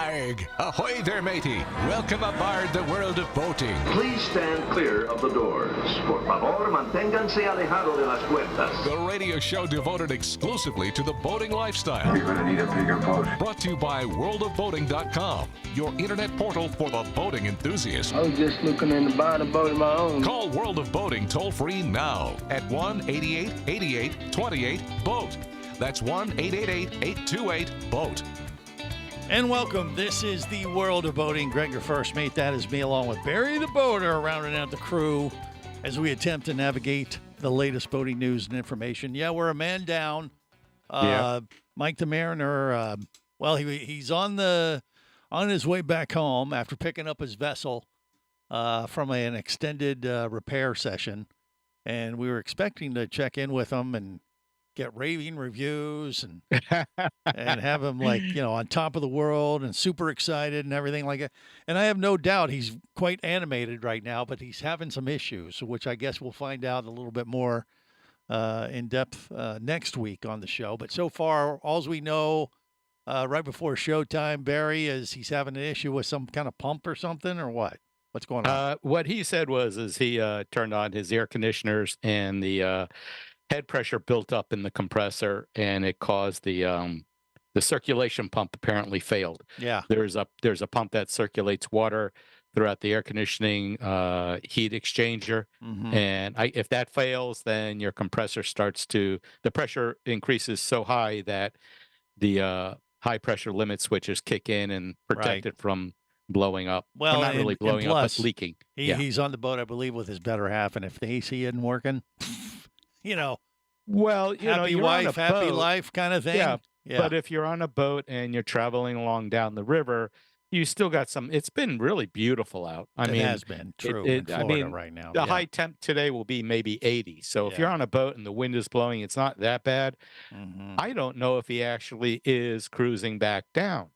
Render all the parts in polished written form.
Arg! Ahoy there, matey! Welcome aboard the world of boating. Please stand clear of the doors. Por favor, manténganse alejado de las puertas. The radio show devoted exclusively to the boating lifestyle. You're gonna need a bigger boat. Brought to you by worldofboating.com, your internet portal for the boating enthusiast. I was just looking into buying a boat of my own. Call World of Boating toll-free now at 1-888-88-28-BOAT. That's 1-888-828-BOAT. And welcome. This is the World of Boating. Greg, your first mate. That is me, along with Barry the Boater, rounding out the crew as we attempt to navigate the latest boating news and information. Yeah, we're a man down. Mike the Mariner, he's on his way back home after picking up his vessel from an extended repair session. And we were expecting to check in with him and get raving reviews and have him on top of the world and super excited and everything like that. And I have no doubt he's quite animated right now, but he's having some issues, which I guess we'll find out a little bit more in depth next week on the show. But so far, all we know right before showtime, Barry, is he's having an issue with some kind of pump or something, or what? What's going on? What he said is he turned on his air conditioners and the head pressure built up in the compressor, and it caused the circulation pump apparently failed. Yeah, there's a pump that circulates water throughout the air conditioning heat exchanger, and if that fails, then your compressor the pressure increases so high that the high pressure limit switches kick in and protect it from blowing up. Well, not really blowing up, but leaking. He's on the boat, I believe, with his better half, and if the AC isn't working. Well, happy wife, happy life kind of thing. Yeah. But if you're on a boat and you're traveling along down the river, you still got it's been really beautiful out. It has been true in Florida right now. The high temp today will be maybe 80. So if you're on a boat and the wind is blowing, it's not that bad. I don't know if he actually is cruising back down.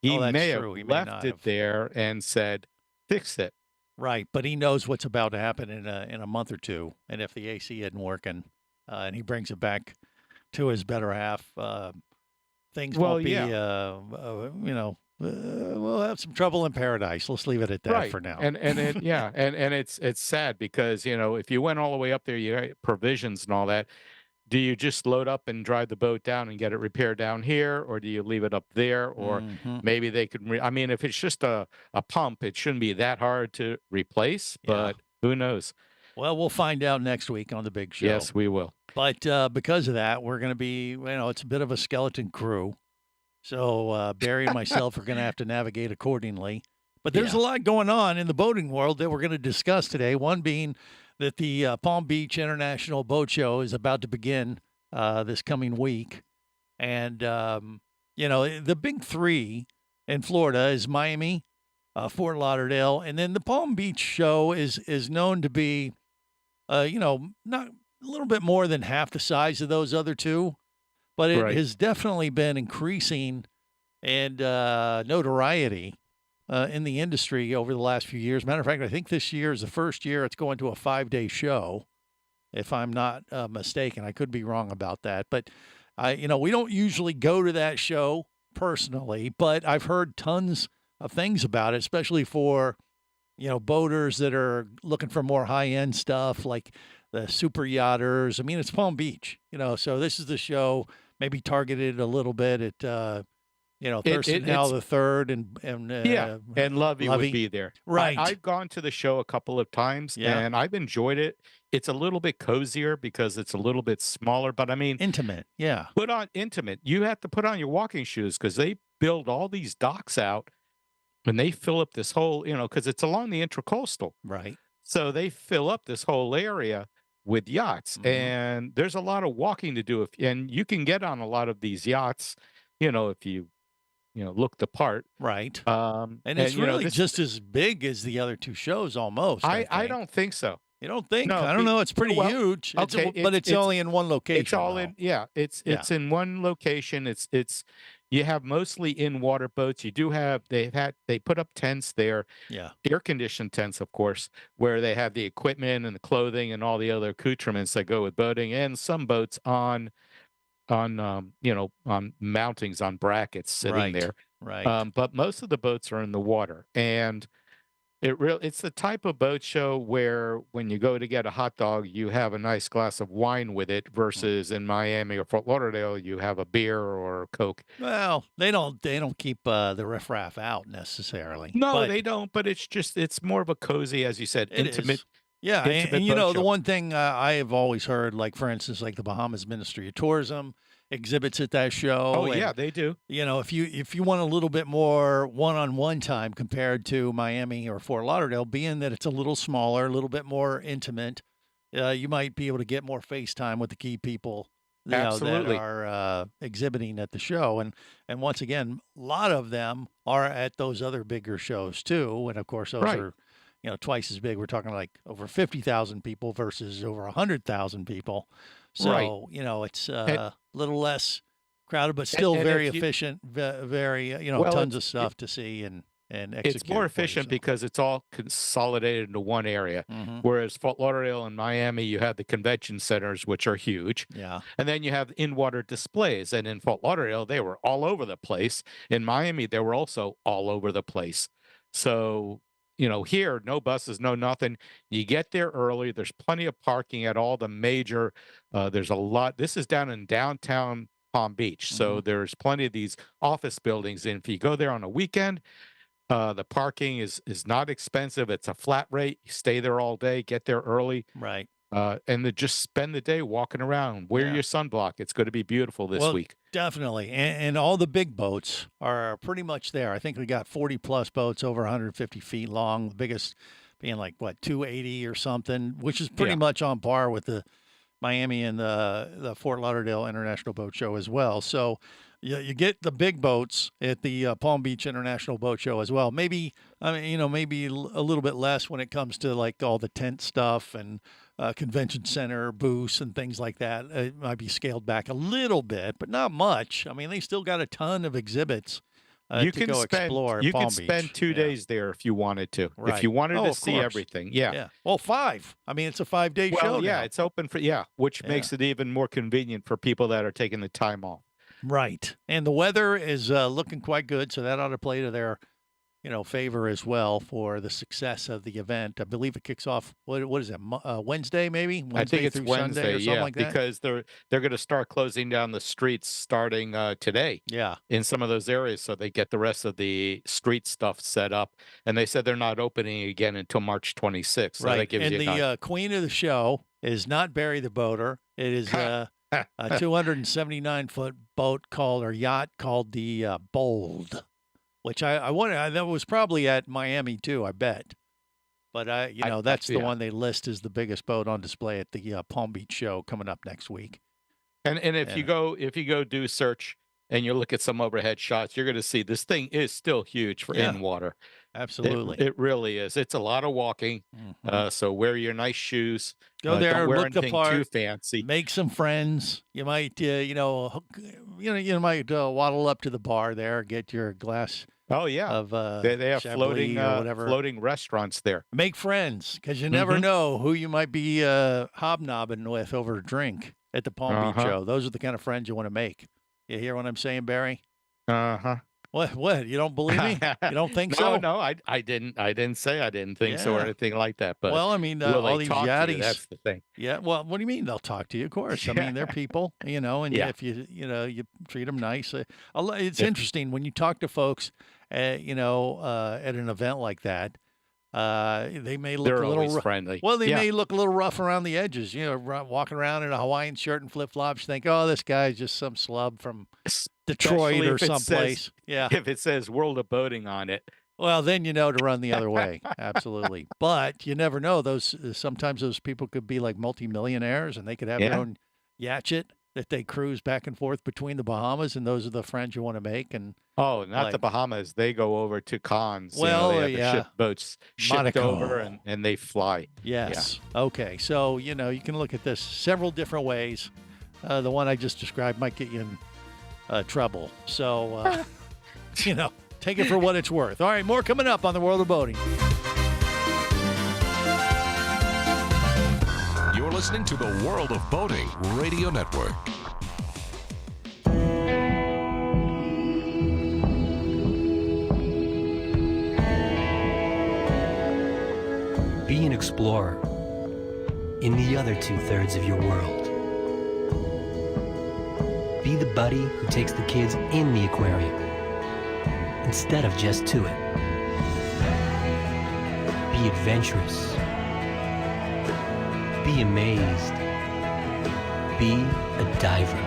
He may have left it there and said, fix it. Right, but he knows what's about to happen in a month or two, and if the AC isn't working, and he brings it back to his better half, things won't be. We'll have some trouble in paradise. Let's leave it at that for now. And it's sad because if you went all the way up there, you got provisions and all that. Do you just load up and drive the boat down and get it repaired down here, or do you leave it up there? Or maybe they could. If it's just a pump, it shouldn't be that hard to replace. But who knows? Well, we'll find out next week on the big show. Yes, we will. But because of that, we're going to be. It's a bit of a skeleton crew. So Barry and myself are going to have to navigate accordingly. But there's a lot going on in the boating world that we're going to discuss today. One being that the Palm Beach International Boat Show is about to begin this coming week. And, the big three in Florida is Miami, Fort Lauderdale, and then the Palm Beach show is known to be, not a little bit more than half the size of those other two. But it has definitely been increasing and notoriety in the industry over the last few years. Matter of fact, I think this year is the first year it's going to a 5-day show, if I'm not mistaken. I could be wrong about that. But, we don't usually go to that show personally, but I've heard tons of things about it, especially for, boaters that are looking for more high-end stuff like the super yachters. It's Palm Beach, so this is the show maybe targeted a little bit at, Thurston Howell the Third and Lovey would be there. Right. I've gone to the show a couple of times and I've enjoyed it. It's a little bit cozier because it's a little bit smaller, but intimate. Yeah. Put on intimate. You have to put on your walking shoes because they build all these docks out and they fill up this whole, because it's along the Intracoastal. Right. So they fill up this whole area with yachts, and there's a lot of walking to do. And you can get on a lot of these yachts, if you look the part. Right. And it's really just as big as the other two shows almost. I don't think so. You don't think? No, I don't know. It's pretty huge. But it's only in one location. It's all in. Yeah. It's in one location. You have mostly in water boats. You do have, they put up tents there. Yeah. Air conditioned tents, of course, where they have the equipment and the clothing and all the other accoutrements that go with boating, and some boats on mountings, on brackets sitting there. Right. But most of the boats are in the water, and it's the type of boat show where when you go to get a hot dog, you have a nice glass of wine with it, versus in Miami or Fort Lauderdale, you have a beer or a Coke. Well, they don't keep the riffraff out necessarily. No, but they don't. But it's more of a cozy, as you said, it intimate. is. Yeah, intimate and you boat know the show. one thing I have always heard, like for instance, like the Bahamas Ministry of Tourism exhibits at that show. Oh and, yeah, they do. you know, if you want a little bit more one-on-one time compared to Miami or Fort Lauderdale, being that it's a little smaller, a little bit more intimate, you might be able to get more face time with the key people, you know, that Absolutely. are exhibiting at the show. And once again, a lot of them are at those other bigger shows too. And of course, those Right. are, you know, twice as big. We're talking like over 50,000 people versus over 100,000 people. Right. So, you know, it's And, a little less crowded, but still and very if you efficient, very, you know, well, tons of it's stuff to see and it's more execute for efficient yourself. because it's all consolidated into one area. Hmm. Whereas Fort Lauderdale and Miami, you have the convention centers, which are huge. Yeah. And then you have in-water displays. And in Fort Lauderdale, they were all over the place. In Miami, they were also all over the place. So, you know, here, no buses, no nothing. You get there early. There's plenty of parking at all the major. There's a lot. This is down in downtown Palm Beach. So there's plenty of these office buildings. And if you go there on a weekend, the parking is not expensive. It's a flat rate. You stay there all day, get there early, Right. and then just spend the day walking around. Wear Yeah. your sunblock. It's going to be beautiful this Well, week. definitely. And all the big boats are pretty much there. I think we got 40 plus boats over 150 feet long, the biggest being like, what, 280 or something, which is pretty Yeah. much on par with the Miami and the Fort Lauderdale International Boat Show as well. So you get the big boats at the Palm Beach International Boat Show as well. Maybe, I mean, you know, maybe a little bit less when it comes to like all the tent stuff and convention center booths and things like that. It might be scaled back a little bit, but not much. I mean, they still got a ton of exhibits You to can go spend explore. you at Palm can spend Beach. 2 Yeah. days there if you wanted to. If Right. you wanted Oh, to of see course. everything. Yeah. Yeah. Well, 5. I mean, it's a 5-day show. Well, yeah, now. it's open for which Yeah. makes it even more convenient for people that are taking the time off. Right. And the weather is looking quite good, so that ought to play to their, you know, favor as well for the success of the event. I believe it kicks off, what is it, Wednesday maybe? I think it's through Wednesday, Sunday or something yeah, like that? because they're going to start closing down the streets starting today Yeah. in some of those areas, so they get the rest of the street stuff set up. And they said they're not opening again until March 26th. So that Right. gives And you the queen of the show is not Barry the Boater. It is a 279-foot boat called, or yacht called the Bold, which I wonder, that was probably at Miami too, I bet. But you know, that's the yeah. one they list as the biggest boat on display at the Palm Beach show coming up next week. And if you go do search and you look at some overhead shots, you're going to see this thing is still huge for Yeah. in water. Absolutely. It really is. It's a lot of walking. Mhm. So wear your nice shoes. Go there, don't wear look the anything too part, fancy. make some friends. You might, you might waddle up to the bar there, get your glass Oh yeah, of they have Chablis or whatever. floating restaurants there. Make friends, because you never Mhm. know who you might be hobnobbing with over a drink at the Palm Beach Uh-huh. show. Those are the kind of friends you want to make. You hear what I'm saying, Barry? Uh-huh. What? You don't believe me? You don't think so? No, I didn't say I didn't think so or Yeah. anything like that. But Well, I mean, will all they these talk to you? yachties. That's the thing. Yeah. Well, what do you mean they'll talk to you? Of course. I mean, they're people, you know, and Yeah. if you treat them nice. It's Yeah. interesting when you talk to folks, at an event like that. They may look They're a little always friendly. Well, they Yeah. may look a little rough around the edges. You know, walking around in a Hawaiian shirt and flip flops. Think, oh, this guy's just some slub from Detroit Especially or if it says- someplace. Yeah. If it says World of Boating on it. Well, then you know to run the other way. Absolutely. But you never know. Sometimes those people could be like multimillionaires, and they could have their Yeah. own yatchet that they cruise back and forth between the Bahamas, and those are the friends you want to make. And Oh, not the Like- Bahamas. They go over to Cons. Well, they have yeah. the ship boats shipped over Monaco. and they fly. yes, okay. So you can look at this several different ways. The one I just described might get you in trouble. So take it for what it's worth. All right, more coming up on the World of Boating. You're listening to the World of Boating Radio Network. explorer in the other 2/3 of your world. Be the buddy who takes the kids in the aquarium instead of just to it. Be adventurous. Be amazed. Be a diver.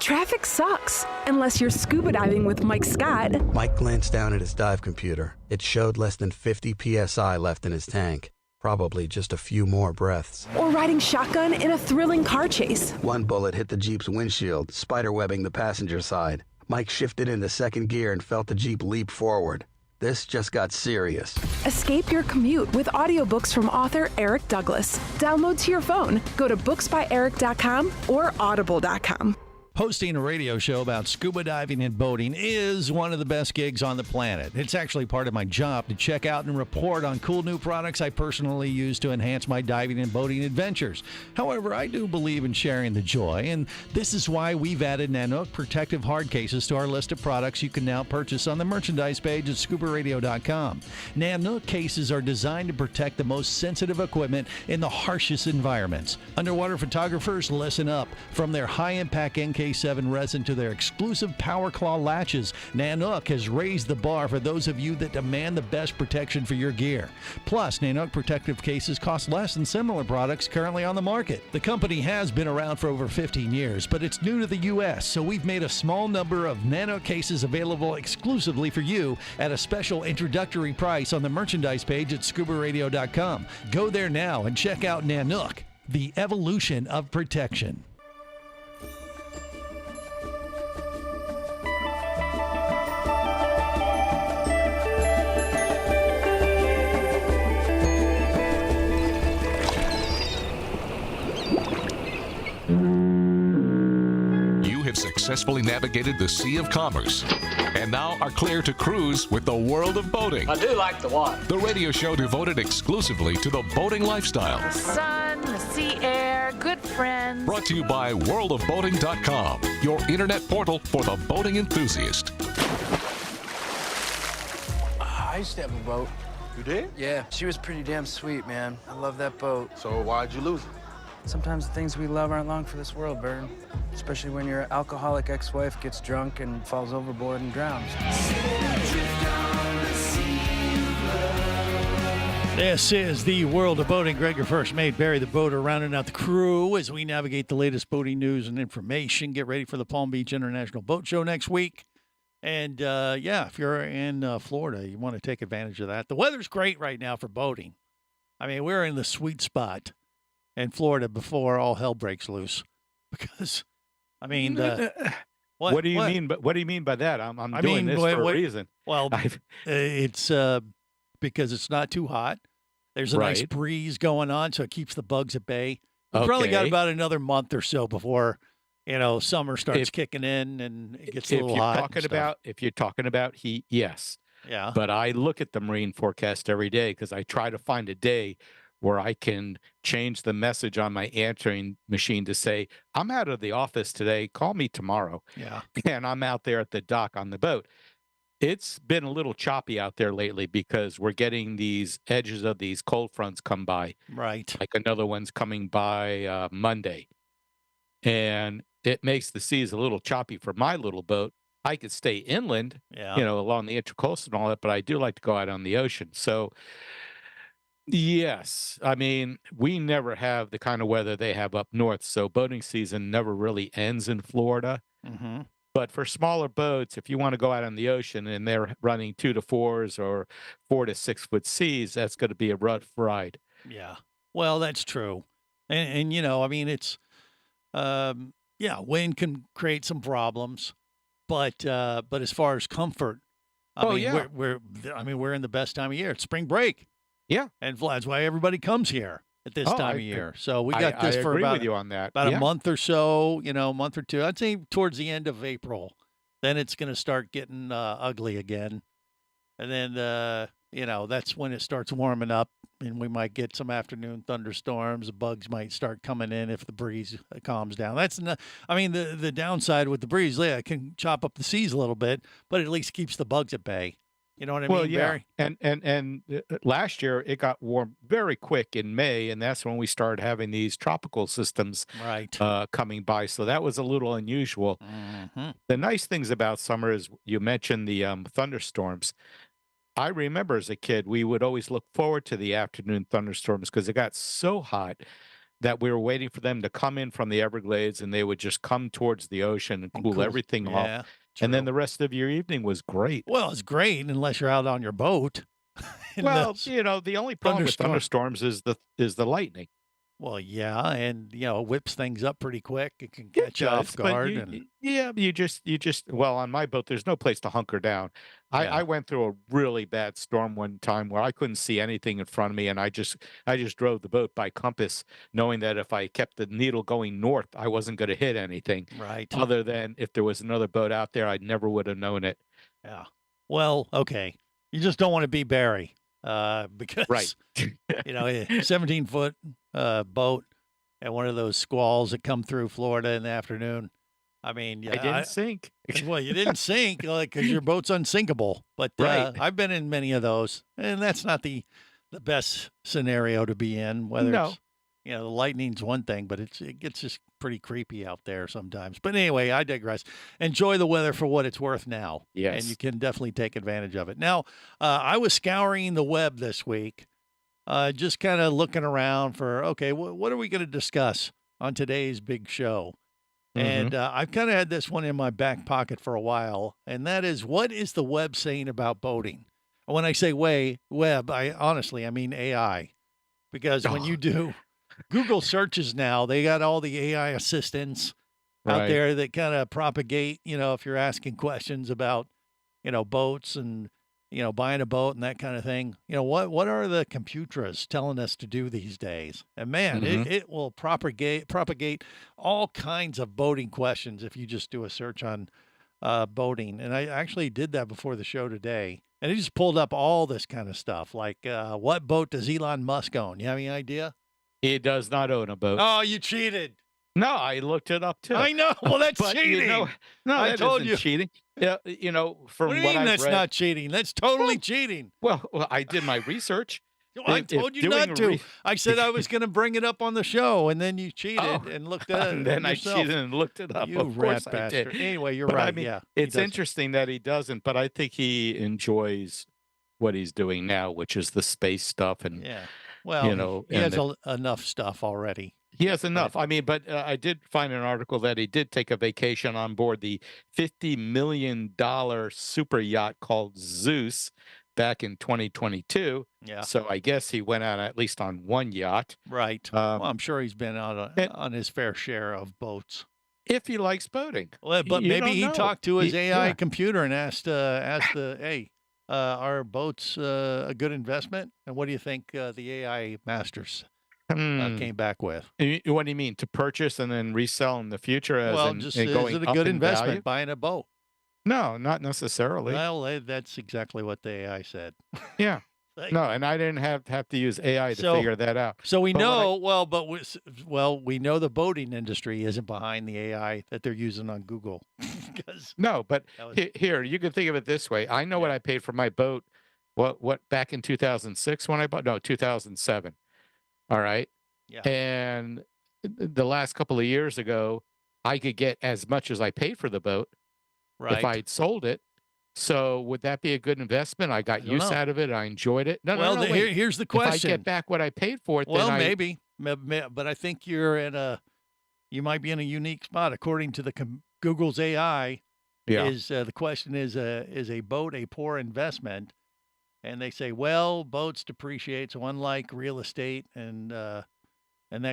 Traffic sucks, unless you're scuba diving with Mike Scott. Mike glanced down at his dive computer. It showed less than 50 psi left in his tank. Probably just a few more breaths. Or riding shotgun in a thrilling car chase. One bullet hit the Jeep's windshield, spiderwebbing the passenger side. Mike shifted into second gear and felt the Jeep leap forward. This just got serious. Escape your commute with audiobooks from author Eric Douglas. Download to your phone. Go to booksbyeric.com or audible.com. Hosting a radio show about scuba diving and boating is one of the best gigs on the planet. It's actually part of my job to check out and report on cool new products I personally use to enhance my diving and boating adventures. However, I do believe in sharing the joy, and this is why we've added Nanook protective hard cases to our list of products you can now purchase on the merchandise page at scubaradio.com. Nanook cases are designed to protect the most sensitive equipment in the harshest environments. Underwater photographers, listen up. From their high-impact NK7 resin to their exclusive Power Claw latches, Nanook has raised the bar for those of you that demand the best protection for your gear. Plus, Nanook protective cases cost less than similar products currently on the market. The company has been around for over 15 years, but it's new to the U.S., so we've made a small number of Nanook cases available exclusively for you at a special introductory price on the merchandise page at scubaradio.com. Go there now and check out Nanook, the evolution of protection. Successfully navigated the Sea of Commerce and now are clear to cruise with the world of boating. I do like the water. The radio show devoted exclusively to the boating lifestyle. The sun, the sea air, good friends. Brought to you by worldofboating.com, your internet portal for the boating enthusiast. I used to have a boat. You did? Yeah, she was pretty damn sweet, man. I love that boat. So why'd you lose it? Sometimes the things we love aren't long for this world, Bird. Especially when your alcoholic ex-wife gets drunk and falls overboard and drowns. This is the world of boating. Greg, your first mate, Barry the boater, rounding out the crew as we navigate the latest boating news and information. Get ready for the Palm Beach International Boat Show next week. And, if you're in Florida, you want to take advantage of that. The weather's great right now for boating. I mean, we're in the sweet spot in Florida before all hell breaks loose, because what do you mean? But what do you mean by that? I'm doing this for a reason. Well, it's because it's not too hot. There's a nice breeze going on, so it keeps the bugs at bay. We've probably got about another month or so before summer starts kicking in and it gets a little hot. If you're talking about heat, yes. Yeah. But I look at the marine forecast every day because I try to find a day where I can change the message on my answering machine to say, I'm out of the office today, call me tomorrow. Yeah. And I'm out there at the dock on the boat. It's been a little choppy out there lately because we're getting these edges of these cold fronts come by. Right. Like another one's coming by Monday. And it makes the seas a little choppy for my little boat. I could stay inland, along the Intracoastal and all that, but I do like to go out on the ocean. So, yes, I mean, we never have the kind of weather they have up north, so boating season never really ends in Florida. Mm-hmm. But for smaller boats, if you want to go out on the ocean and they're running 2 to 4s or 4 to 6 foot seas, that's going to be a rough ride. Yeah, well, that's true, and it's, wind can create some problems, but as far as comfort, we're in the best time of year. It's spring break. Yeah. And that's why everybody comes here at this time of year. So we got this for with you on that. About a month or so, a month or two. I'd say towards the end of April. Then it's going to start getting ugly again. And then, that's when it starts warming up and we might get some afternoon thunderstorms. The bugs might start coming in if the breeze calms down. That's not, the downside with the breeze, it can chop up the seas a little bit, but at least keeps the bugs at bay. You know what I Well, mean, yeah, Barry? and last year it got warm very quick in May, and that's when we started having these tropical systems Right. coming by. So that was a little unusual. Hmm. The nice things about summer is you mentioned the thunderstorms. I remember as a kid, we would always look forward to the afternoon thunderstorms because it got so hot that we were waiting for them to come in from the Everglades, and they would just come towards the ocean and cool Cool. everything off. Yeah. And then True. the rest of your evening was great. Well, it's great unless you're out on your boat. in Well, this the only problem with thunderstorm. thunderstorms is the lightning. Well, yeah, and it whips things up pretty quick. It can It catch you off does, but guard, you, and yeah, you just well, on my boat, there's no place to hunker down. I yeah, went through a really bad storm one time where I couldn't see anything in front of me, and I just drove the boat by compass, knowing that if I kept the needle going north, I wasn't going to hit anything. right, Other than if there was another boat out there, I never would have known it. yeah. Well, okay, you just don't want to be Barry, because Right. 17-foot boat and one of those squalls that come through Florida in the afternoon. I mean, I yeah, didn't sink. well, you didn't sink because your boat's unsinkable. But Right. I've been in many of those, and that's not the best scenario to be in. Whether No. it's the lightning's one thing, but it gets just pretty creepy out there sometimes. But anyway, I digress. Enjoy the weather for what it's worth now, and Yes. you can definitely take advantage of it. Now, I was scouring the web this week, just kind of looking around for okay, what are we going to discuss on today's big show? And I've kind of had this one in my back pocket for a while, and that is, what is the web saying about boating? And when I say web, I mean AI, because when you do Google searches now, they got all the AI assistants out Right. there that kind of propagate, if you're asking questions about, boats and, buying a boat and that kind of thing. What are the computers telling us to do these days? And man, it will propagate all kinds of boating questions if you just do a search on boating. And I actually did that before the show today. And it just pulled up all this kind of stuff, like what boat does Elon Musk own? You have any idea? He does not own a boat. Oh, you cheated. No, I looked it up too. I know. Well, that's But, cheating. no, I that told isn't you. cheating. Yeah, from What do you what mean I've that's read. not cheating? That's totally cheating. Well, I did my research. I If told you doing not a to. re- I said I was going to bring it up on the show, and then you cheated Oh, and looked at it and then yourself. I cheated and looked it up. You Of rat course I bastard. did. Anyway, you're But right. I mean, Yeah, he it's doesn't. interesting that he doesn't, but I think he enjoys what he's doing now, which is the space stuff, and Yeah. Well, he and has enough stuff already. he has enough. I mean, but I did find an article that he did take a vacation on board the $50 million super yacht called Zeus back in 2022. Yeah. So I guess he went out at least on one yacht. Right. Well, I'm sure he's been on his fair share of boats. If he likes boating. Well, but You maybe don't he know. talked to his AI Yeah. computer and asked hey, are boats a good investment? And what do you think the AI masters came back with? What do you mean? To purchase and then resell in the future as Well, in, just in is going it a up good in investment value? buying a boat? No, not necessarily. Well, that's exactly what the AI said. Yeah. Like- No, and I didn't have to use AI to So- figure that out. So we But when I- know, we know the boating industry isn't behind the AI that they're using on Google. 'Cause No, but that was- here you can think of it this way. I know what I paid for my boat. What back in 2006 when I bought? No, 2007. All right. Yeah. And the last couple of years ago, I could get as much as I paid for the boat right. if I had sold it. So would that be a good investment? I got don't use know. out of it. I enjoyed it. No, well, no, no. Wait. here's the If I question. get back what I paid for it, Well, then maybe, but I think you might be in a unique spot. According to Google's AI, yeah. the question is a boat a poor investment? And they say, well, boats depreciate, so unlike real estate and that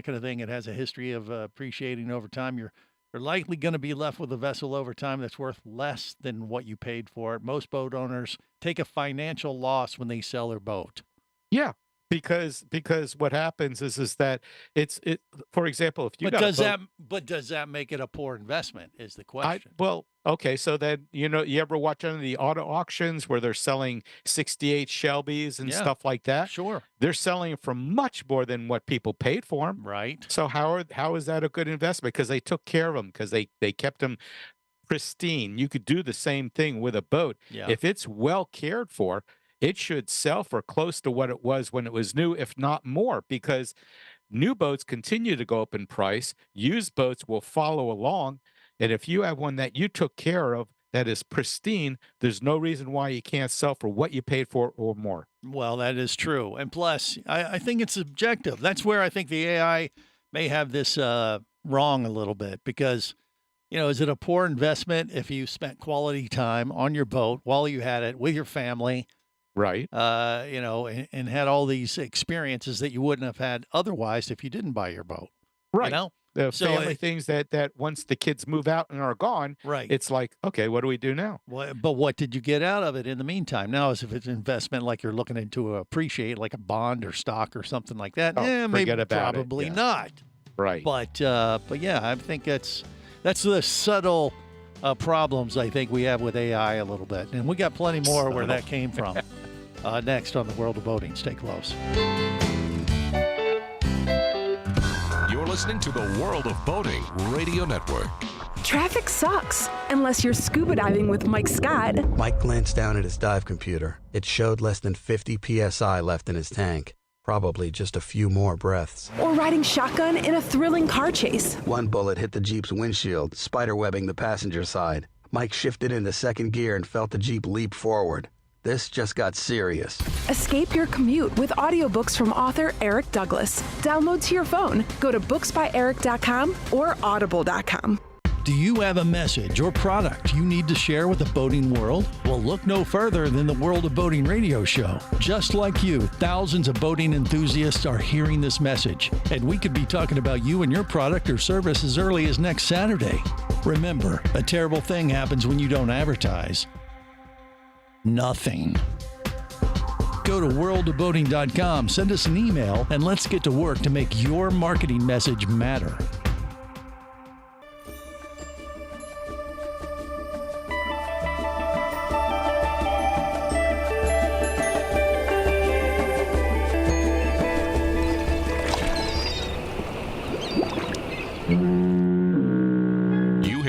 kind of thing, it has a history of appreciating over time. You're likely going to be left with a vessel over time that's worth less than what you paid for it. Most boat owners take a financial loss when they sell their boat. Yeah. Because what happens is that for example, if you got a boat, Does that make it a poor investment? Is the question. well, okay, so then you ever watch any of the auto auctions where they're selling 68 Shelbys and Yeah. stuff like that? Sure. They're selling it for much more than what people paid for them. Right. So how is that a good investment? Because they took care of them, because they kept them pristine. You could do the same thing with a boat. Yeah. If it's well cared for, it should sell for close to what it was when it was new, if not more, because new boats continue to go up in price. Used boats will follow along. And if you have one that you took care of that is pristine, there's no reason why you can't sell for what you paid for or more. Well, that is true. And plus, I think it's subjective. That's where I think the AI may have this wrong a little bit because, is it a poor investment if you spent quality time on your boat while you had it with your family? Right. And had all these experiences that you wouldn't have had otherwise if you didn't buy your boat. Right. The So family things that once the kids move out and are gone, Right. it's like, okay, what do we do now? But what did you get out of it in the meantime? Now, as if it's an investment like you're looking into appreciate, like a bond or stock or something like that, maybe forget about it, probably yeah. not. Right. But yeah, I think that's the subtle problems I think we have with AI a little bit, and we got plenty more where that came from. Next on the World of Boating, stay close. You're listening to the World of Boating Radio Network. Traffic sucks unless you're scuba diving with Mike Scott. Mike glanced down at his dive computer. It showed less than 50 psi left in his tank. Probably just a few more breaths. Or riding shotgun in a thrilling car chase. One bullet hit the Jeep's windshield, spiderwebbing the passenger side. Mike shifted into second gear and felt the Jeep leap forward. This just got serious. Escape your commute with audiobooks from author Eric Douglas. Download to your phone. Go to booksbyeric.com or audible.com. Do you have a message or product you need to share with the boating world? Well, look no further than the World of Boating radio show. Just like you, thousands of boating enthusiasts are hearing this message, and we could be talking about you and your product or service as early as next Saturday. Remember, a terrible thing happens when you don't advertise. Nothing. Go to worldofboating.com, send us an email, and let's get to work to make your marketing message matter.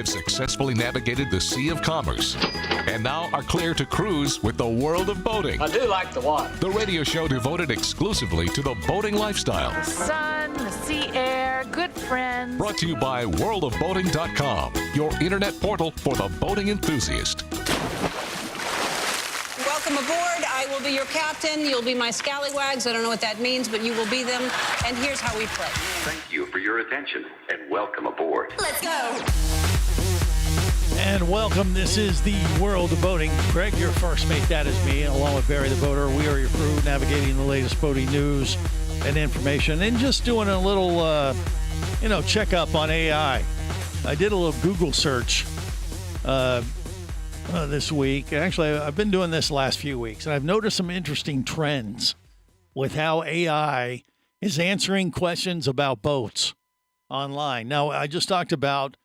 Successfully navigated the Sea of Commerce and now are clear to cruise with the World of Boating. I do like the water. The radio show devoted exclusively to the boating lifestyle. The sun, the sea air, good friends. Brought to you by worldofboating.com, your internet portal for the boating enthusiast. Welcome aboard. I will be your captain. You'll be my scallywags. I don't know what that means, but you will be them. And here's how we play. Thank you for your attention and welcome aboard. Let's go. And welcome. This is the World of Boating. Greg, your first mate, that is me, along with Barry the Boater. We are your crew navigating the latest boating news and information and just doing a little, checkup on AI. I did a little Google search this week. Actually, I've been doing this the last few weeks, and I've noticed some interesting trends with how AI is answering questions about boats online. Now, I just talked about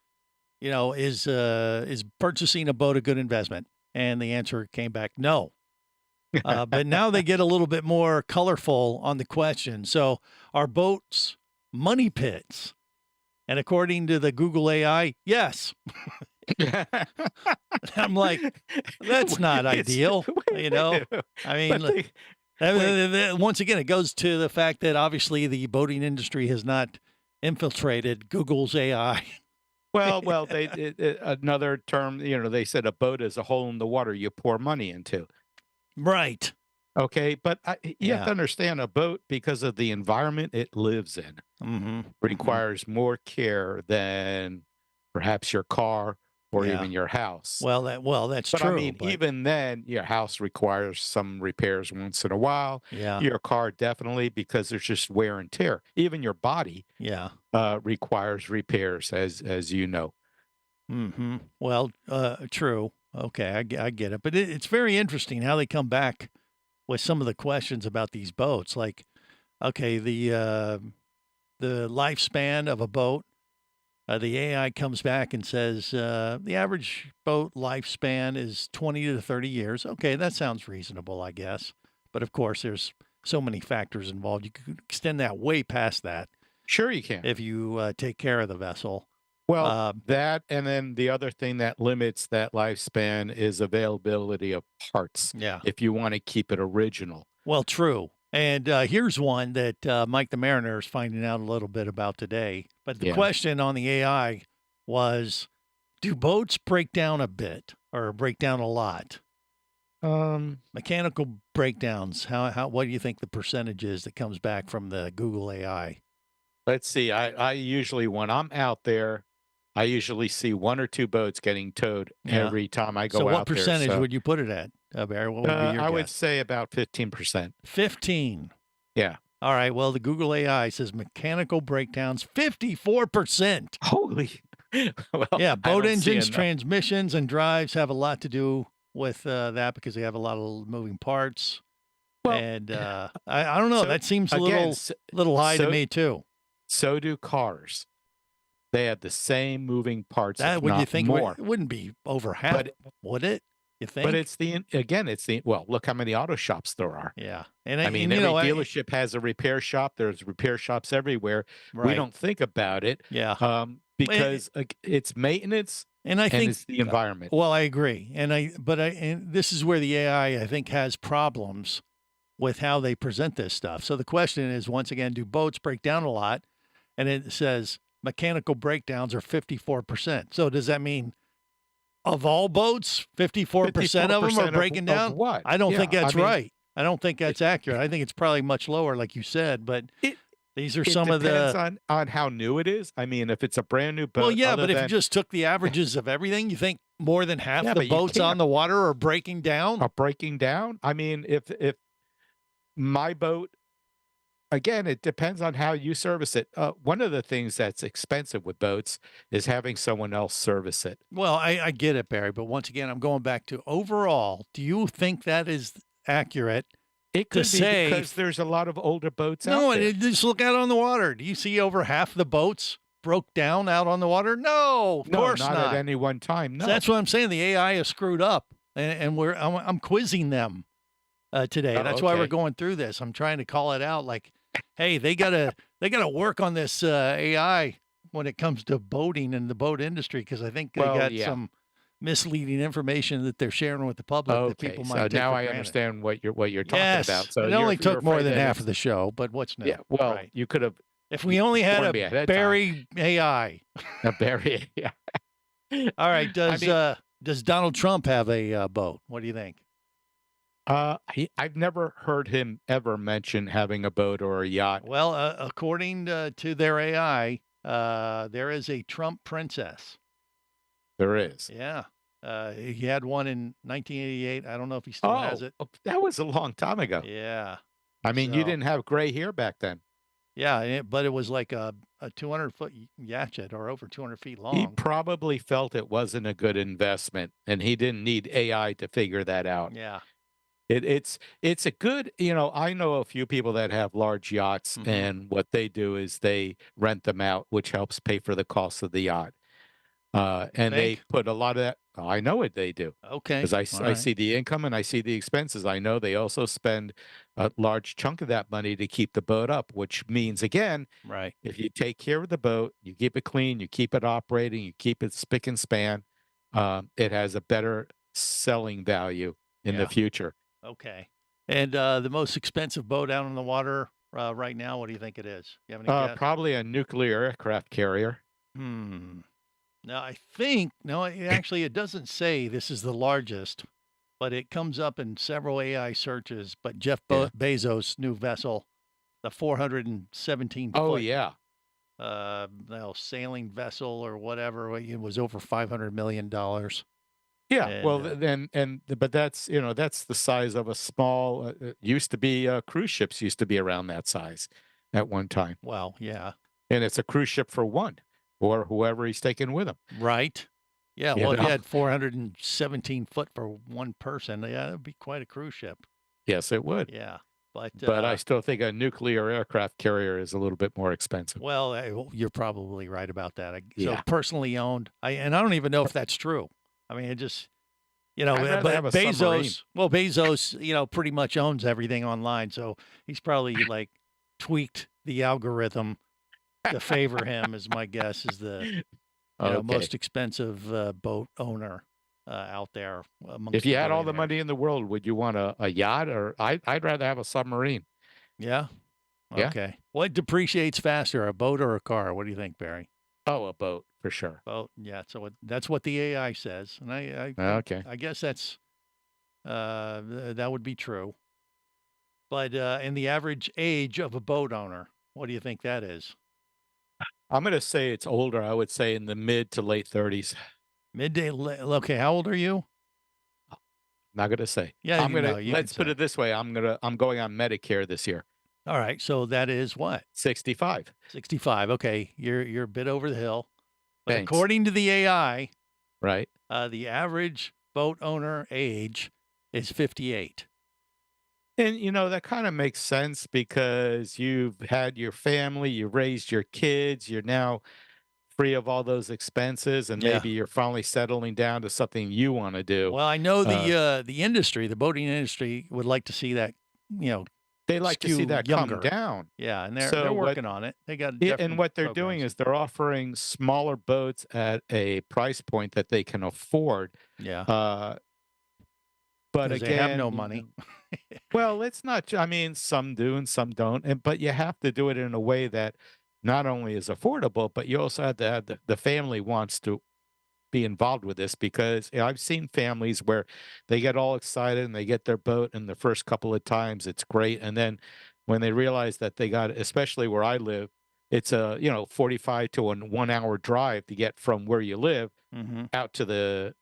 is purchasing a boat a good investment? And the answer came back, no. But now they get a little bit more colorful on the question. So are boats money pits? And according to the Google AI, yes. I'm like, that's not ideal. I mean, once again, it goes to the fact that obviously the boating industry has not infiltrated Google's AI. Well, another term, they said a boat is a hole in the water you pour money into. Right. Okay. But you have to understand a boat, because of the environment it lives in, requires more care than perhaps your car or even your house. Well, that's but true. I mean, even then, your house requires some repairs once in a while. Yeah. Your car definitely, because there's just wear and tear. Even your body requires repairs, as you know. Mm-hmm. Well, true. Okay, I get it. But it's very interesting how they come back with some of the questions about these boats. Like, okay, the lifespan of a boat. The AI comes back and says the average boat lifespan is 20 to 30 years. Okay, that sounds reasonable, I guess. But of course, there's so many factors involved. You could extend that way past that. Sure, you can. If you take care of the vessel. Well, that and then the other thing that limits that lifespan is availability of parts. Yeah. If you want to keep it original. Well, true. And here's one that Mike the Mariner is finding out a little bit about today. But the question on the AI was, do boats break down a bit or break down a lot? Mechanical breakdowns. What do you think the percentage is that comes back from the Google AI? Let's see. I usually, when I'm out there, I usually see 1 or 2 boats getting towed every time I go out there. So what percentage would you put it at, Barry? What would be your I would guess? say about 15%. 15. Yeah. All right. Well, the Google AI says mechanical breakdowns, 54%. Holy. Well, yeah. Boat I don't see engines, enough. transmissions, and drives have a lot to do with that because they have a lot of moving parts. Well, and I don't know. so, that seems a again, little high to so- me too. So do cars. They have the same moving parts, That if would you not think more. it wouldn't be over half, But- would it? You think? But it's well, look how many auto shops there are. yeah. And I mean, and, every you know, dealership has a repair shop. There's repair shops everywhere. We right. don't think about it Yeah. because it's maintenance And I and think it's the environment. Well, I agree, and this is where the AI I think has problems with how they present this stuff. So the question is, once again, do boats break down a lot? And it says mechanical breakdowns are 54%. So does that mean of all boats, 54% of them are breaking down? Of what? I don't think Yeah, that's I mean, right. I don't think that's accurate. I think it's probably much lower, like you said. But these are It some of depends the. on how new it is. I mean, if it's a brand new boat. Well, yeah, other but if you than- just took the averages of everything, you think more than half Yeah, the but you boats on can't- the water are breaking down? are breaking down. I mean, if my boat, again, it depends on how you service it. One of the things that's expensive with boats is having someone else service it. Well, I get it, Barry, but once again, I'm going back to overall. Do you think that is accurate? It could be say- because there's a lot of older boats No, out there. just look out on the water. Do you see over half the boats broke down out on the water? No, of No, course not at any one time. No. So that's what I'm saying. The AI is screwed up, and I'm quizzing them today. Oh, That's why we're okay. going through this. I'm trying to call it out. Like, hey, they gotta work on this AI when it comes to boating and the boat industry because I think they Well, got yeah. some misleading information that they're sharing with the public that Okay, people so might take now for I granted. understand what you're talking Yes, about. So it you're- only you're took more afraid than that half it's- of the show, but what's new? Yeah, well, Right. you could have If we only had warned me ahead of time. Barry AI. Barry. Yeah. All right, mean- does Donald Trump have a boat? What do you think? I've never heard him ever mention having a boat or a yacht. Well, according to their AI, there is a Trump princess. There is. Yeah. He had one in 1988. I don't know if he still has it. That was a long time ago. Yeah. I mean, you So- didn't have gray hair back then. Yeah, but it was like a 200-foot yachet or over 200 feet long. He probably felt it wasn't a good investment, and he didn't need AI to figure that out. Yeah. It's a good, I know a few people that have large yachts, Mhm. and what they do is they rent them out, which helps pay for the cost of the yacht. And they Think? put a lot of that. I know what they do. Okay. Because All I right. see the income and I see the expenses. I know they also spend a large chunk of that money to keep the boat up, which means, again, Right. if you take care of the boat, you keep it clean, you keep it operating, you keep it spick and span, it has a better selling value in Yeah. the future. Okay. And the most expensive boat out on the water right now, what do you think it is? You have any guess? Probably a nuclear aircraft carrier. No, I think it doesn't say this is the largest, but it comes up in several AI searches. But Jeff Bezos' new vessel, the 417 Oh, foot yeah. sailing vessel or whatever, it was over $500 million. Yeah, And, well, but that's that's the size of a small. Used to be cruise ships used to be around that size at one time, Well, yeah, and it's a cruise ship for one or whoever he's taking with him. right. Yeah, You well, if you know? had 417 foot for one person, yeah, that'd be quite a cruise ship. Yes, it would. Yeah, but I still think a nuclear aircraft carrier is a little bit more expensive. well, you're probably right about that. So Yeah. personally owned, I don't even know if that's true. I mean, it just, I'd rather but have a submarine. Bezos, pretty much owns everything online. So he's probably like tweaked the algorithm to favor him, is my guess, is the most expensive boat owner out there. If you had all the money in the world, would you want a yacht, or I'd rather have a submarine? Yeah. Yeah. Okay. What depreciates faster, a boat or a car? What do you think, Barry? Oh, a boat for sure. Boat. Yeah. So that's what the AI says, and I guess that's that would be true. But in the average age of a boat owner, what do you think that is? I'm going to say it's older. I would say in the mid to late 30s. Okay. How old are you? Not going to say. Yeah. Let's put it this way. I'm going on Medicare this year. All right. So that is what? 65. 65. Okay. You're a bit over the hill. But Thanks. according to the AI, right, the average boat owner age is 58. And, that kind of makes sense because you've had your family, you raised your kids, you're now free of all those expenses, and maybe you're finally settling down to something you want to do. Well, I know the industry, the boating industry, would like to see that, they like to see that younger. come down. Yeah, and they're working on it. They got and what they're doing is they're offering smaller boats at a price point that they can afford. Yeah. But again, they have no money. Well, it's not. I mean, some do and some don't. But you have to do it in a way that not only is affordable, but you also have to have the family wants to be involved with this, because I've seen families where they get all excited and they get their boat, and the first couple of times it's great, and then when they realize that they got, especially where I live, it's a 45 to a 1 hour drive to get from where you live out to the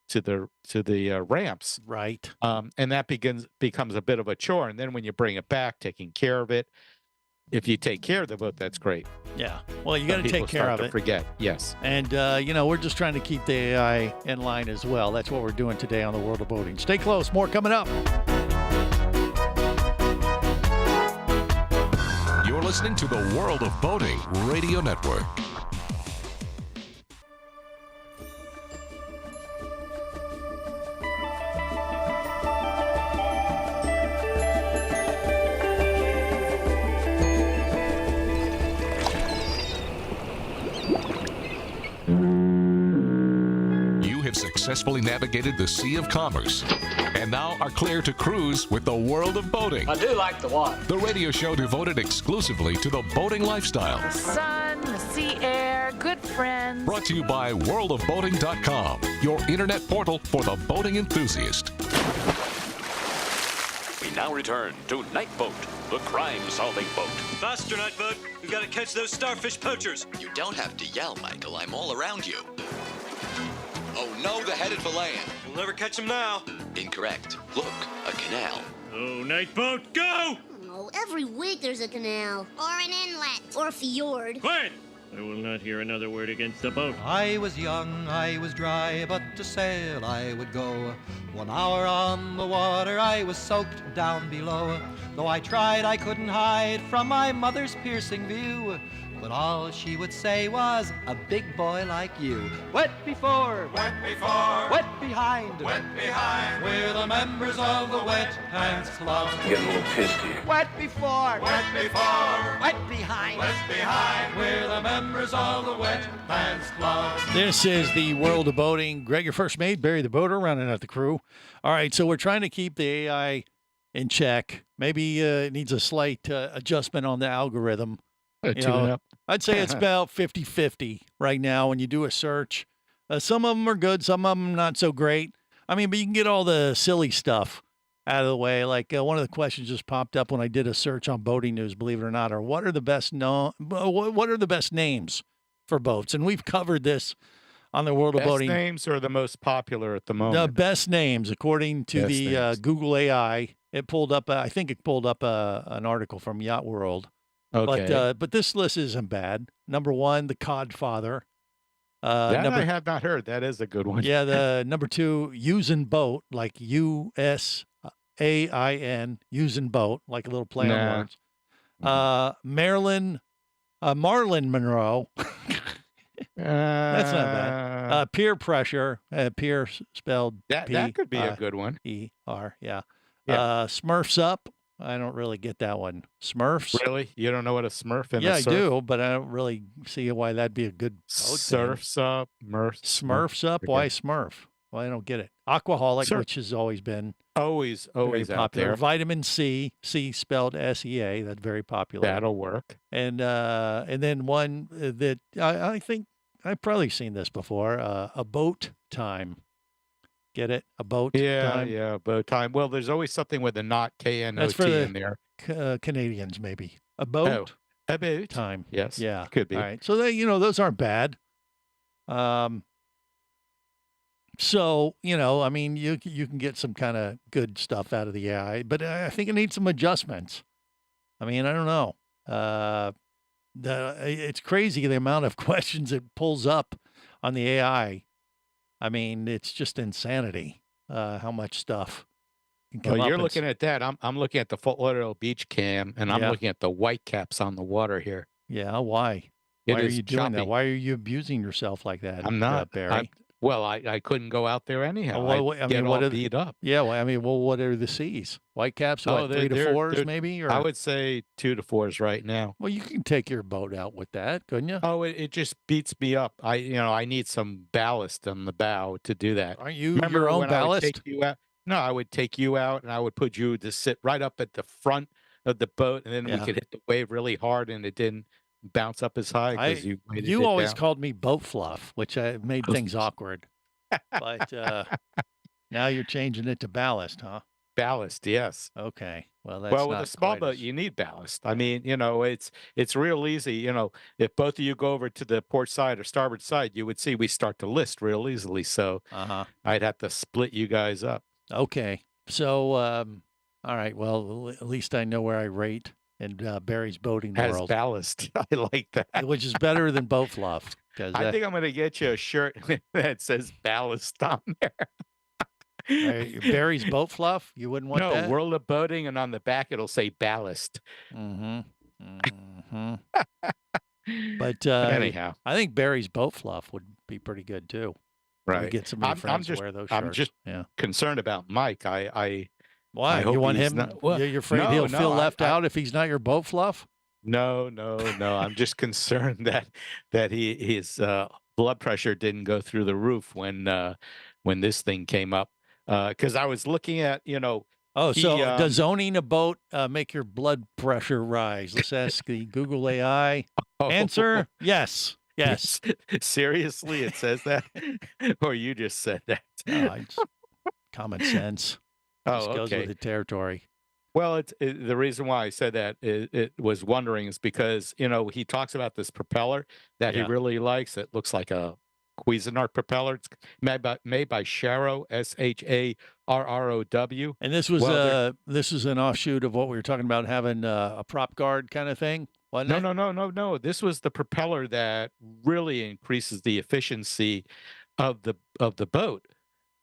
ramps, right? And that becomes a bit of a chore, and then when you bring it back, taking care of it. If you take care of the boat, that's great. Yeah. Well, you got to take care of it. Forget. Yes. And, we're just trying to keep the AI in line as well. That's what we're doing today on the World of Boating. Stay close. More coming up. You're listening to the World of Boating Radio Network. Successfully navigated the Sea of Commerce and now are clear to cruise with the World of Boating. I do like the water. The radio show devoted exclusively to the boating lifestyle. The sun, the sea air, good friends. Brought to you by worldofboating.com, your internet portal for the boating enthusiast. We now return to Night Boat, the crime-solving boat. Faster, Night Boat. We've got to catch those starfish poachers. You don't have to yell, Michael. I'm all around you. Oh no, they're headed for land. We'll never catch them now. Incorrect. Look, a canal. Oh, Night Boat, go! Oh, every week there's a canal. Or an inlet. Or a fjord. Quiet! I will not hear another word against the boat. I was young, I was dry, but to sail I would go. 1 hour on the water, I was soaked down below. Though I tried, I couldn't hide from my mother's piercing view. But all she would say was, a big boy like you. Wet before, wet behind, we're the members of the Wet Pants Club. Getting a little pissed here. Wet before, wet behind, we're the members of the Wet Pants Club. This is the World of Boating. Greg, your first mate, Barry the Boater, rounding out the crew. All right, so we're trying to keep the AI in check. Maybe it needs a slight adjustment on the algorithm. I'd say it's about 50-50 right now when you do a search. Some of them are good, some of them not so great. I mean, but you can get all the silly stuff out of the way. Like one of the questions just popped up when I did a search on Boating News, believe it or not, or what are the best names for boats? And we've covered this on the World of Boating. Best names are the most popular at the moment. The best names, according to the Google AI. It pulled up, I think it pulled up an article from Yacht World. Okay. But this list isn't bad. Number 1, the Codfather. That I have not heard. That is a good one. Yeah, the number 2, Usin Boat, like USAIN, Usin Boat, like a little play on words. Marlon Monroe. That's not bad. Peer Pressure. Peer spelled that could be a good one. ER. Yeah. Smurfs Up. I don't really get that one. Smurfs? Really? You don't know what a Smurf and Yeah, a I surf? do, but I don't really see why that'd be a good boat Surfs up, Smurfs up? Why Smurf? Well, I don't get it. Aquaholic, Surf. which has always been Always very out popular. there. Vitamin C, C spelled SEA, that's very popular. That'll work. And then one that I think I've probably seen this before, a boat time. Get it? A boat time? Yeah, boat time. Well, there's always something with a not That's for K-N-O-T in there. Canadians, maybe. A boat A boat. time. Yes. Yeah. Could be. All right. So they, those aren't bad. So, I mean, you can get some kind of good stuff out of the AI, but I think it needs some adjustments. I mean, I don't know. It's crazy the amount of questions it pulls up on the AI. I mean, it's just insanity how much stuff can come Well, up. you're and looking at that. I'm looking at the Fort Lauderdale Beach cam, and I'm Yeah. looking at the white caps on the water here. Yeah, why? It Why are is you doing that? choppy. Why are you abusing yourself like that? I'm not. Barry. Well, I couldn't go out there anyhow. Well, I'd get all beat up. Yeah, well, I mean, what are the C's? White caps, Oh, what, 3 to 4s maybe? Or I would say 2 to 4s right now. well, you can take your boat out with that, couldn't you? Oh, it just beats me up. I need some ballast on the bow to do that. Aren't you Remember your own when I would take ballast? you out? No, I would take you out and I would put you to sit right up at the front of the boat, and then we Yeah. could hit the wave really hard, and it didn't bounce up as high because you weighted You it always down. called me boat fluff, which made things awkward. But now you're changing it to ballast, huh? Ballast, yes. Okay. Well, that's Well, with not a small quite boat, as- you need ballast. I mean, it's real easy. If both of you go over to the port side or starboard side, you would see we start to list real easily. So I'd have to split you guys up. Okay. So, all right. Well, at least I know where I rate in Barry's boating Has world, ballast. I like that. which is better than boat fluff. Because I think I'm going to get you a shirt that says ballast on there. Barry's boat fluff, you wouldn't want No, that? World of Boating, and on the back it'll say ballast. Mm-hmm. Mm-hmm. But Anyhow, I think Barry's boat fluff would be pretty good too. Maybe right. Get some of your friends to wear those shirts. I'm just yeah. concerned about Mike. I Why? hope You want he's him? not- well, You're afraid no, he'll no, feel I- left I- out if he's not your boat fluff? No. I'm just concerned that his blood pressure didn't go through the roof when this thing came up. Because I was looking at, Oh, he, so does owning a boat make your blood pressure rise? Let's ask the Google AI. Answer: Yes. Yes. Seriously, it says that, or you just said that? No, it's common sense. Oh, Just goes okay. with the territory. Well, the reason why I said that it was wondering is because he talks about this propeller that he Yeah. really likes. It looks like a Cuisinart propeller. It's made by Sharrow, Sharrow. And this was Well, this is an offshoot of what we were talking about, having a prop guard kind of thing, wasn't it? No. This was the propeller that really increases the efficiency of the boat.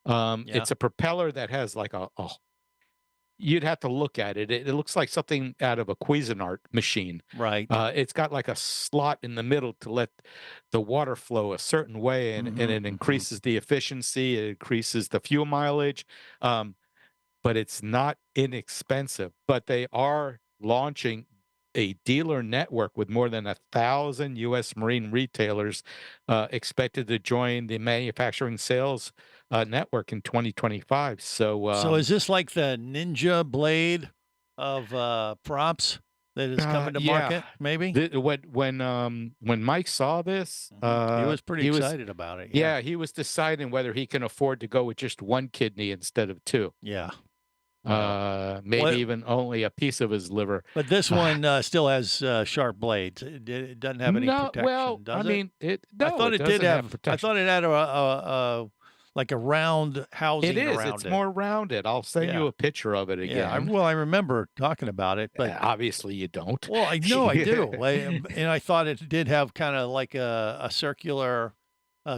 It's a propeller that has like a you'd have to look at it. It looks like something out of a Cuisinart machine. Right. It's got like a slot in the middle to let the water flow a certain way, and it increases the efficiency. It increases the fuel mileage, but it's not inexpensive. But they are launching a dealer network with more than 1,000 U.S. marine retailers expected to join the manufacturing sales network in 2025. So is this like the Ninja blade of props that is coming to market? Maybe When Mike saw this, he was pretty excited about it. Yeah, he was deciding whether he can afford to go with just one kidney instead of two. Yeah. Maybe What- even only a piece of his liver. But this one still has sharp blades. It doesn't have any No, protection, well, does I it? mean, I no, thought it it did doesn't have have. I protection. thought it had a like a round housing It is. around It's it. more rounded. I'll send Yeah. you a picture of it again. Yeah, I remember talking about it, but obviously you don't. well, I know I do, and I thought it did have kind of like a circular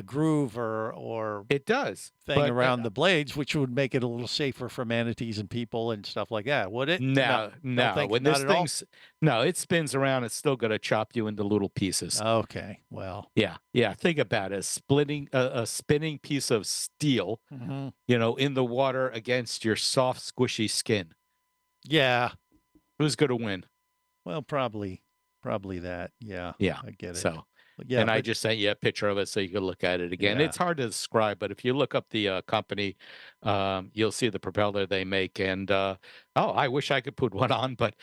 groove or It does. thing but, around the blades, which would make it a little safer for manatees and people and stuff like that. Would it? No. think- When not this at all? thing's no, it spins around. It's still going to chop you into little pieces. Okay, well, Yeah. Think about it: a spinning piece of steel, mhm. in the water against your soft, squishy skin. Yeah, Who's going to win? Well, probably that. Yeah. Yeah. I get it. So, yeah, and I just sent you a picture of it so you can look at it again. Yeah. It's hard to describe, but if you look up the company, you'll see the propeller they make. And I wish I could put one on, but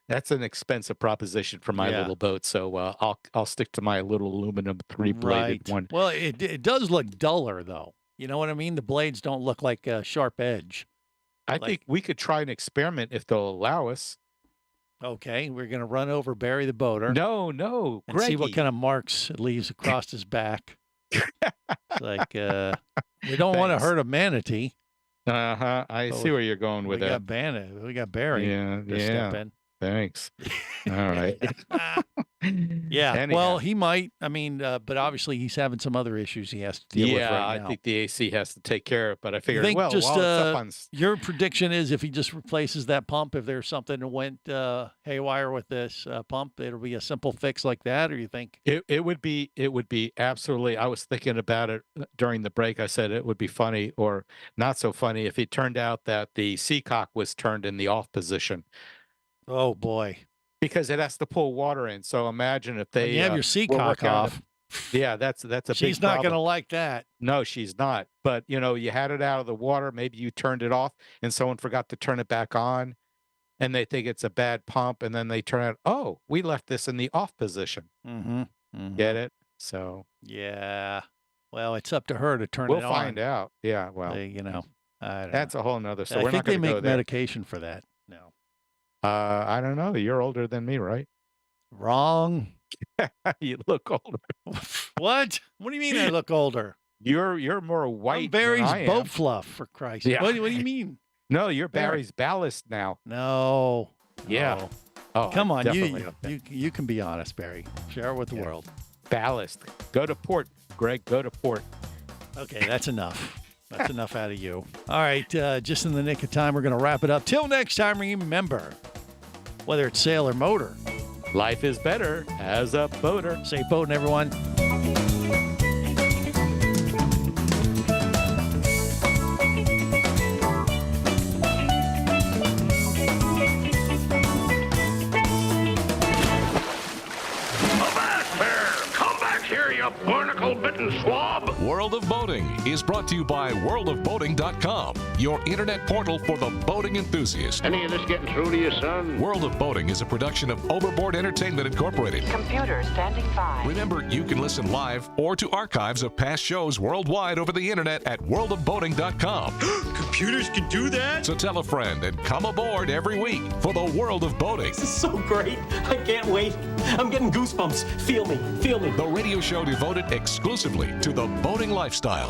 that's an expensive proposition for my little boat. So I'll stick to my little aluminum 3-bladed one. Well, it does look duller though. You know what I mean? The blades don't look like a sharp edge. I think we could try an experiment if they'll allow us. Okay, we're going to run over Barry the boater. No, and see what kind of marks it leaves across his back. It's like we don't want to hurt a manatee. I see where you're going with that. We got Barry. Yeah. Step in. Thanks. All right. Yeah. Anyhow. Well, he might. I mean, but obviously he's having some other issues he has to deal with right now. I think the AC has to take care of it. But I figured, I think while it's up on... your prediction is if he just replaces that pump, if there's something that went haywire with this pump, it'll be a simple fix like that, or you think it would be absolutely. I was thinking about it during the break. I said it would be funny or not so funny if it turned out that the seacock was turned in the off position. Oh boy. Because it has to pull water in. So imagine if they you have your seacock off. Yeah, that's a big problem. She's not going to like that. No, she's not. But you had it out of the water. Maybe you turned it off, and someone forgot to turn it back on, and they think it's a bad pump, and then they turn out, oh, we left this in the off position. Mm-hmm. Get it? So yeah. Well, it's up to her to turn it on. We'll find out. Yeah. Well, I don't that's know. a whole nother. So I we're think not they going to go make there. medication for that. No. I don't know. You're older than me, right? Wrong. You look older. What? What do you mean I look older? You're more white. I'm Barry's than I am. boat fluff, for Christ's sake. Yeah. What do you mean? No, you're Barry's ballast now. No. Yeah. No. Oh, Come on, definitely. you can be honest, Barry. Share it with the world. Ballast. Go to port, Greg. Go to port. Okay, that's enough. That's enough out of you. All right, just in the nick of time, we're going to wrap it up. Till next time, remember, whether it's sail or motor, life is better as a boater. Safe boating, everyone. Barnacle-bitten swab. World of Boating is brought to you by worldofboating.com, your internet portal for the boating enthusiast. Any of this getting through to you, son? World of Boating is a production of Overboard Entertainment Incorporated. Computer standing by. Remember, you can listen live or to archives of past shows worldwide over the internet at worldofboating.com. Computers can do that? So tell a friend and come aboard every week for the World of Boating. This is so great. I can't wait. I'm getting goosebumps. Feel me. Feel me. The radio show devoted exclusively to the boating lifestyle.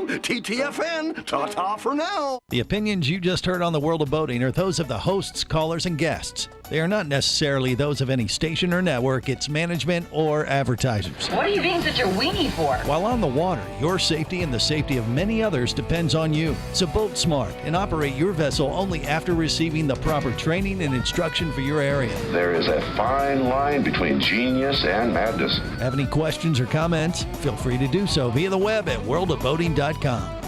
TTFN, ta-ta for now. The opinions you just heard on the World of Boating are those of the hosts, callers, and guests. They are not necessarily those of any station or network, its management, or advertisers. What are you being such a weenie for? While on the water, your safety and the safety of many others depends on you. So boat smart and operate your vessel only after receiving the proper training and instruction for your area. There is a fine line between genius and madness. Have any questions or comments? Feel free to do so via the web at worldofboating.com.